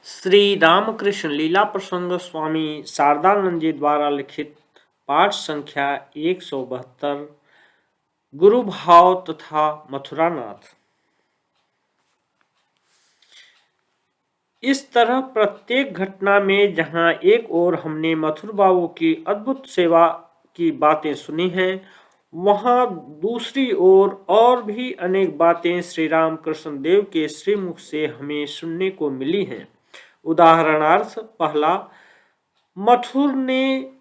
श्री रामकृष्ण लीला प्रसंग स्वामी शारदानंद जी द्वारा लिखित पाठ संख्या 172 गुरु भाव तथा मथुरानाथ। इस तरह प्रत्येक घटना में जहां एक ओर हमने मथुर बाबू की अद्भुत सेवा की बातें सुनी हैं, वहां दूसरी ओर और भी अनेक बातें श्री रामकृष्ण देव के श्रीमुख से हमें सुनने को मिली हैं। उदाहरणार्थ, पहला, मथुर ने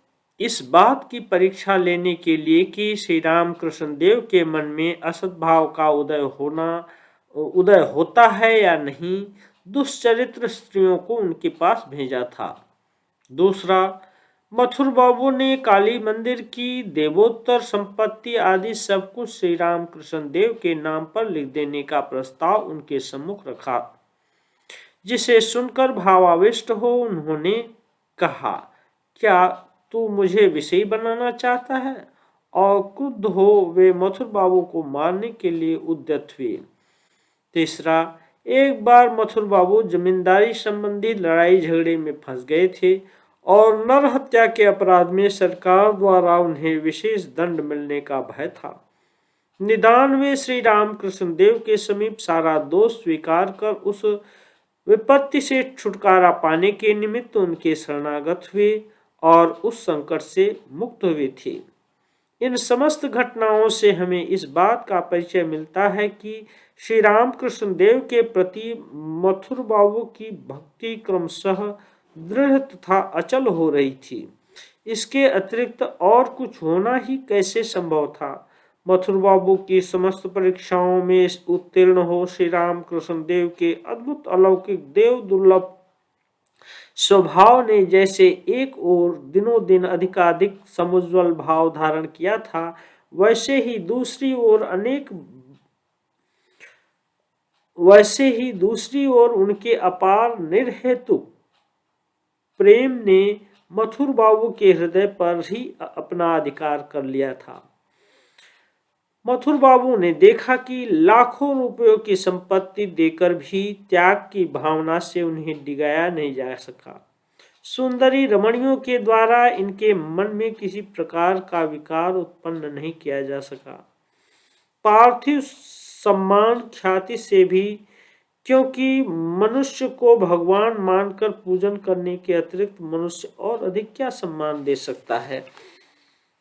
इस बात की परीक्षा लेने के लिए कि श्री रामकृष्ण देव के मन में असद्भाव का उदय होता है या नहीं, दुष्चरित्र स्त्रियों को उनके पास भेजा था। दूसरा, मथुर बाबू ने काली मंदिर की देवोत्तर संपत्ति आदि सब कुछ श्री रामकृष्ण देव के नाम पर लिख देने का प्रस्ताव उनके सम्मुख रखा, जिसे सुनकर भावाविष्ट हो उन्होंने कहा, क्या तू मुझे विषयी बनाना चाहता है? और क्रुद्ध हो वे मथुर बाबू को मारने के लिए उद्यत हुए। तीसरा, एक बार मथुर बाबू जमींदारी संबंधी लड़ाई झगड़े में फंस गए थे और नर हत्या के अपराध में सरकार द्वारा उन्हें विशेष दंड मिलने का भय था। निदान वे श्री रामकृष्ण देव के समीप सारा दोष स्वीकार कर उस विपत्ति से छुटकारा पाने के निमित्त उनके शरणागत हुए और उस संकट से मुक्त हुए थे। इन समस्त घटनाओं से हमें इस बात का परिचय मिलता है कि श्री रामकृष्ण देव के प्रति मथुर बाबू की भक्ति क्रमशः दृढ़ तथा अचल हो रही थी। इसके अतिरिक्त और कुछ होना ही कैसे संभव था? मथुर बाबू की समस्त परीक्षाओं में उत्तीर्ण हो श्री रामकृष्ण देव के अद्भुत अलौकिक देव दुर्लभ स्वभाव ने जैसे एक ओर दिनों दिन अधिकाधिक समुज्वल भाव धारण किया था, वैसे ही दूसरी ओर उनके अपार निर्हेतु प्रेम ने मथुर बाबू के हृदय पर ही अपना अधिकार कर लिया था। मथुर बाबू ने देखा कि लाखों रुपयों की संपत्ति देकर भी त्याग की भावना से उन्हें डिगाया नहीं जा सका। सुंदरी रमणियों के द्वारा इनके मन में किसी प्रकार का विकार उत्पन्न नहीं किया जा सका। पार्थिव सम्मान ख्याति से भी, क्योंकि मनुष्य को भगवान मानकर पूजन करने के अतिरिक्त मनुष्य और अधिक क्या सम्मान दे सकता है।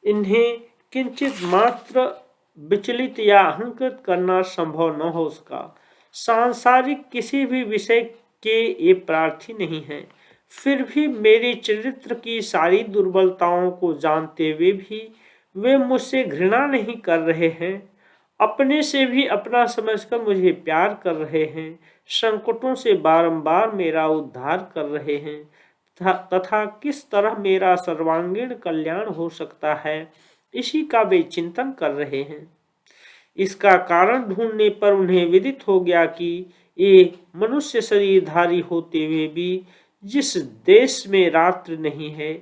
इन्हें किंचित मात्र विचलित या अहंकृत करना संभव न हो सका। सांसारिक किसी भी विषय के ये प्रार्थी नहीं है। फिर भी मेरे चरित्र की सारी दुर्बलताओं को जानते हुए भी वे मुझसे घृणा नहीं कर रहे हैं, अपने से भी अपना समझकर मुझे प्यार कर रहे हैं, संकटों से बारंबार मेरा उद्धार कर रहे हैं तथा किस तरह मेरा सर्वांगीण कल्याण हो सकता है, इसी का वे चिंतन कर रहे हैं। इसका कारण ढूंढने पर उन्हें विदित हो गया कि ये मनुष्य शरीरधारी होते हुए भी जिस देश में रात्रि नहीं है,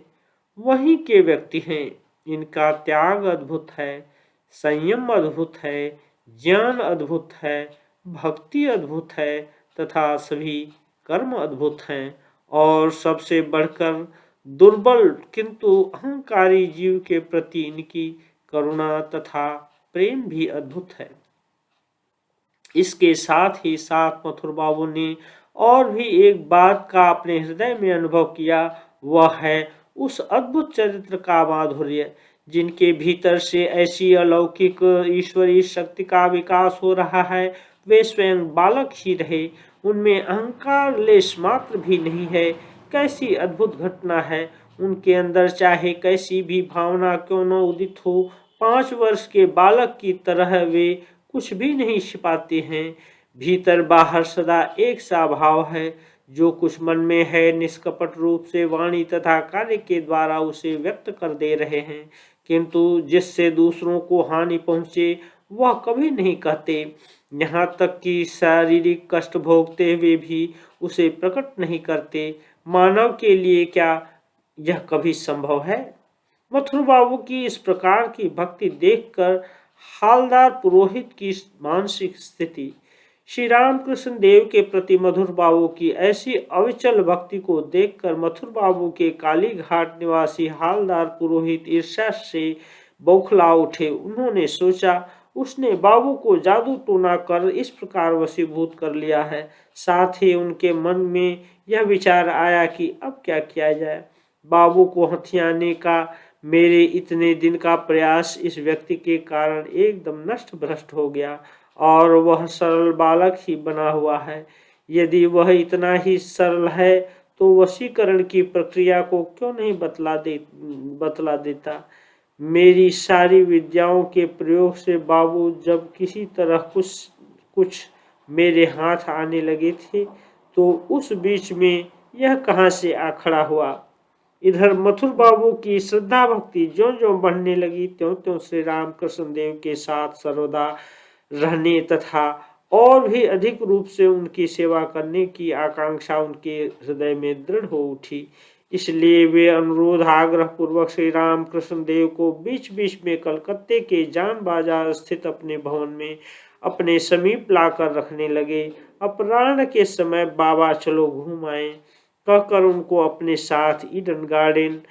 वहीं के व्यक्ति हैं। इनका त्याग अद्भुत है, संयम अद्भुत है, ज्ञान अद्भुत है, भक्ति अद्भुत है तथा सभी कर्म अद्भुत हैं, और सबसे बढ़कर दुर्बल किंतु अहंकारी जीव के प्रति इनकी करुणा तथा प्रेम भी अद्भुत है। इसके साथ ही साथ मथुर बाबू ने और भी एक बात का अपने हृदय में अनुभव किया, वह है उस अद्भुत चरित्र का माधुर्य, जिनके भीतर से ऐसी अलौकिक ईश्वरीय शक्ति का विकास हो रहा है। वे स्वयं बालक ही रहे, उनमें अहंकार लेश मात्र भी नहीं है। कैसी अद्भुत घटना है! उनके अंदर चाहे कैसी भी भावना क्यों न उदित हो, 5 वर्ष के बालक की तरह वे कुछ भी नहीं छिपाते हैं। भीतर बाहर सदा एक सा भाव है। जो कुछ मन में है निष्कपट रूप से वाणी तथा कार्य के द्वारा उसे व्यक्त कर दे रहे हैं, किंतु जिससे दूसरों को हानि पहुंचे वह कभी नहीं कहते। यहाँ तक कि शारीरिक कष्ट भोगते हुए भी उसे प्रकट नहीं करते। मानव के लिए क्या यह कभी संभव है? मथुर बाबू की इस प्रकार की भक्ति देखकर हालदार पुरोहित की मानसिक स्थिति श्री रामकृष्ण देव के प्रति मथुर बाबू की ऐसी अविचल भक्ति को देखकर मथुर बाबू के कालीघाट निवासी हालदार पुरोहित ईर्ष्या से बौखला उठे। उन्होंने सोचा उसने बाबू को जादू टोना कर इस प्रकार वशीभूत कर लिया है। साथ ही उनके मन में यह विचार आया कि अब क्या किया जाए। बाबू को हथियाने का मेरे इतने दिन का प्रयास इस व्यक्ति के कारण एकदम नष्ट भ्रष्ट हो गया और वह सरल बालक ही बना हुआ है। यदि वह इतना ही सरल है तो वशीकरण की प्रक्रिया को क्यों नहीं बतला देता। मेरी सारी विद्याओं के प्रयोग से बाबू जब किसी तरह कुछ कुछ मेरे हाथ आने लगे थे तो उस बीच में यह कहाँ से आ खड़ा हुआ। इधर मथुर बाबू की श्रद्धा भक्ति ज्यों ज्यों बढ़ने लगी त्यों त्यों श्री रामकृष्ण देव के साथ सर्वदा रहने तथा और भी अधिक रूप से उनकी सेवा करने की आकांक्षा उनके हृदय में दृढ़ हो उठी। इसलिए वे अनुरोध आग्रह पूर्वक श्री रामकृष्ण देव को बीच बीच में कलकत्ते के जान बाजार स्थित अपने भवन में अपने समीप लाकर रखने लगे। अपराह्न के समय बाबा चलो घूम आए कहकर उनको अपने साथ ईडन गार्डन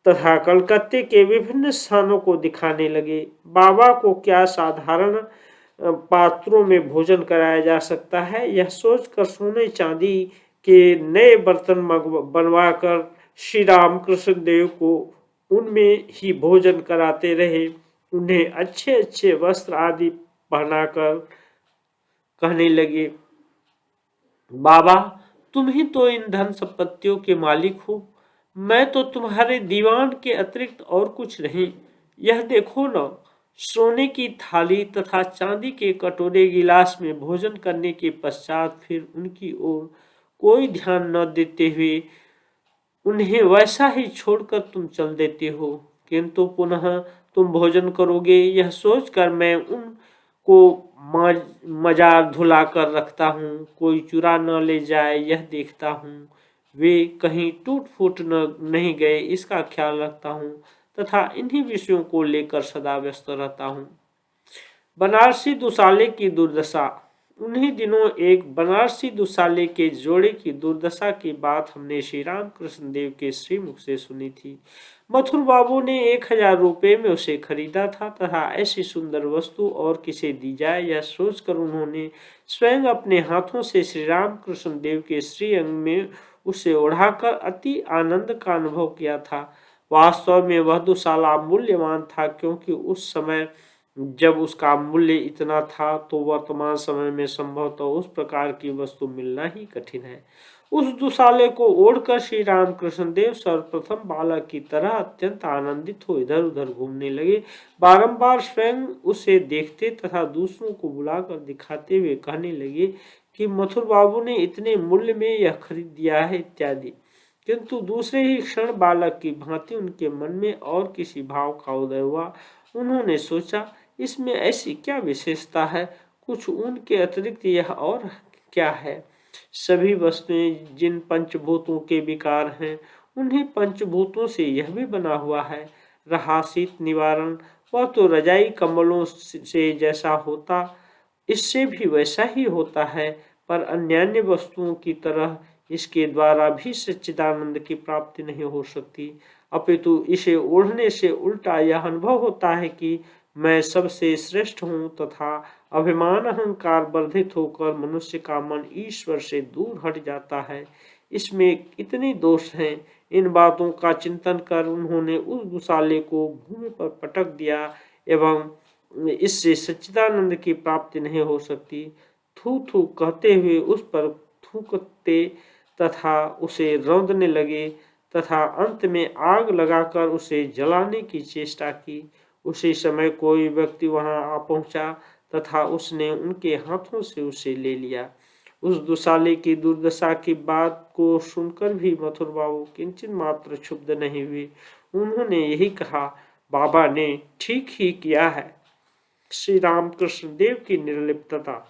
तथा कलकत्ते के विभिन्न स्थानों को दिखाने लगे। बाबा को क्या साधारण पात्रों में भोजन कराया जा सकता है, यह सोचकर सोने चांदी के नए बर्तन बनवाकर श्री रामकृष्ण देव को उनमें ही भोजन कराते रहे। उन्हें अच्छे अच्छे वस्त्र आदि पहनाकर कहने लगे, बाबा तुम ही तो इन धन संपत्तियों के मालिक हो, मैं तो तुम्हारे दीवान के अतिरिक्त और कुछ नहीं। यह देखो न, सोने की थाली तथा चांदी के कटोरे गिलास में भोजन करने के पश्चात फिर उनकी ओर कोई ध्यान न देते हुए उन्हें वैसा ही छोड़कर तुम चल देते हो, किंतु पुनः तुम भोजन करोगे यह सोचकर मैं उनको मजार धुला कर रखता हूँ, कोई चुरा न ले जाए यह देखता हूँ, वे कहीं टूट फूट नहीं गए इसका ख्याल रखता हूँ तथा इन्हीं विषयों को लेकर सदा व्यस्त रहता हूँ। बनारसी दुसाले की दुर्दशा। उन्हीं दिनों एक बनारसी दुसाले के जोड़े की दुर्दशा की बात हमने श्री रामकृष्ण देव के श्रीमुख से सुनी थी। मथुर बाबू ने 1000 रुपये में उसे खरीदा था तथा ऐसी सुंदर वस्तु और किसे दी जाए यह सोचकर उन्होंने स्वयं अपने हाथों से श्री रामकृष्ण देव के श्रीअंग में उसे ओढ़ाकर अति आनंद का अनुभव किया था। वास्तव में वह दुसाला मूल्यवान था, क्योंकि उस समय जब उसका मूल्य इतना था तो वर्तमान समय में संभवतः उस प्रकार की वस्तु मिलना ही कठिन है। उस दुसाले को ओढ़कर श्री रामकृष्ण देव सर्वप्रथम बालक की तरह अत्यंत आनंदित हो इधर उधर घूमने लगे। बारंबार स्वयं उसे देखते तथा दूसरों को बुलाकर दिखाते हुए कहने लगे कि मथुर बाबू ने इतने मूल्य में यह खरीद दिया है इत्यादि। किंतु दूसरे ही क्षण बालक की भांति उनके मन में और किसी भाव का उदय हुआ। उन्होंने सोचा इसमें ऐसी क्या विशेषता है, कुछ उनके अतिरिक्त यह और क्या है। सभी वस्तुएं जिन पंचभूतों के विकार हैं उन्हीं पंचभूतों से यह भी बना हुआ है। रहा शीत निवारण, वह तो रजाई कंबलों से जैसा होता इससे भी वैसा ही होता है, पर अन्यान्य वस्तुओं की तरह इसके द्वारा भी सच्चिदानंद की प्राप्ति नहीं हो सकती, अपितु इसे ओढ़ने से उल्टा यह अनुभव होता है कि मैं सबसे श्रेष्ठ हूँ तथा अभिमान अहंकार वर्धित होकर मनुष्य का मन ईश्वर से दूर हट जाता है। इसमें इतने दोष हैं। इन बातों का चिंतन कर उन्होंने उस दुसाले को भूमि पर पटक दिया एवं इससे सच्चिदानंद की प्राप्ति नहीं हो सकती थू थू कहते हुए उस पर थूकते तथा उसे रौंदने लगे तथा अंत में आग लगाकर उसे जलाने की चेष्टा की। उसी समय कोई व्यक्ति वहां आ पहुंचा तथा उसने उनके हाथों से उसे ले लिया। उस दुसाले की दुर्दशा की बात को सुनकर भी मथुर बाबू किंचित मात्र क्षुब्ध नहीं हुए। उन्होंने यही कहा, बाबा ने ठीक ही किया है। श्री रामकृष्ण देव की निर्लिप्तता।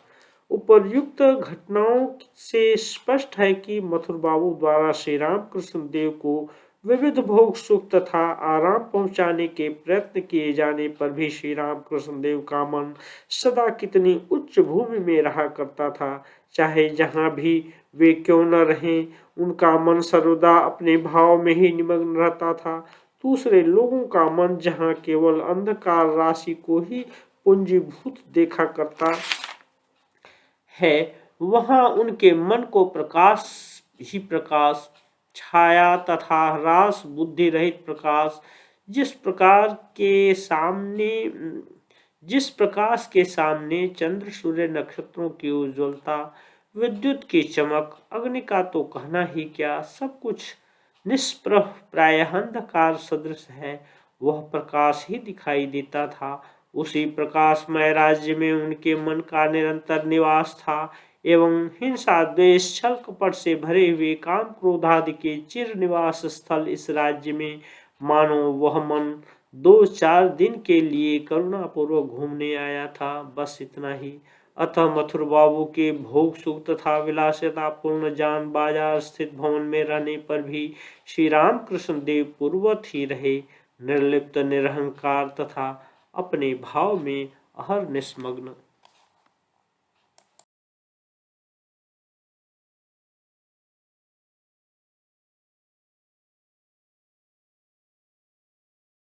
उपर्युक्त घटनाओं से स्पष्ट है कि मथुर बाबू द्वारा श्री रामकृष्ण देव को विविध भोग सुख तथा आराम पहुंचाने के प्रयत्न किए जाने पर भी श्री राम कृष्ण देव का मन सदा कितनी उच्च भूमि में रहा करता था। चाहे जहां भी वे क्यों न रहें, उनका मन सर्वदा अपने भाव में ही निमग्न रहता था। दूसरे लोगों का मन जहां केवल अंधकार राशि को ही पूंजीभूत देखा करता है, वहां उनके मन को प्रकाश ही प्रकाश, छाया तथा ह्रास बुद्धि रहित प्रकाश, जिस प्रकार के सामने जिस प्रकाश के सामने चंद्र सूर्य नक्षत्रों की उज्ज्वलता, विद्युत की चमक, अग्नि का तो कहना ही क्या, सब कुछ निष्प्रभ प्रायः अंधकार सदृश है, वह प्रकाश ही दिखाई देता था। उसी प्रकाशमय राज्य में उनके मन का निरंतर निवास था एवं हिंसा द्वेष छल कपट से भरे हुए काम क्रोध आदि के चिर निवास स्थल इस राज्य में मानो वह मन 2-4 दिन के लिए करुणापूर्वक घूमने आया था, बस इतना ही। अतः मथुर बाबू के भोग सुख तथा विलासितापूर्ण जान बाजार स्थित भवन में रहने पर भी श्री राम कृष्ण देव पूर्वत ही रहे, निर्लिप्त निरहंकार तथा अपने भाव में अहर निस्मग्न।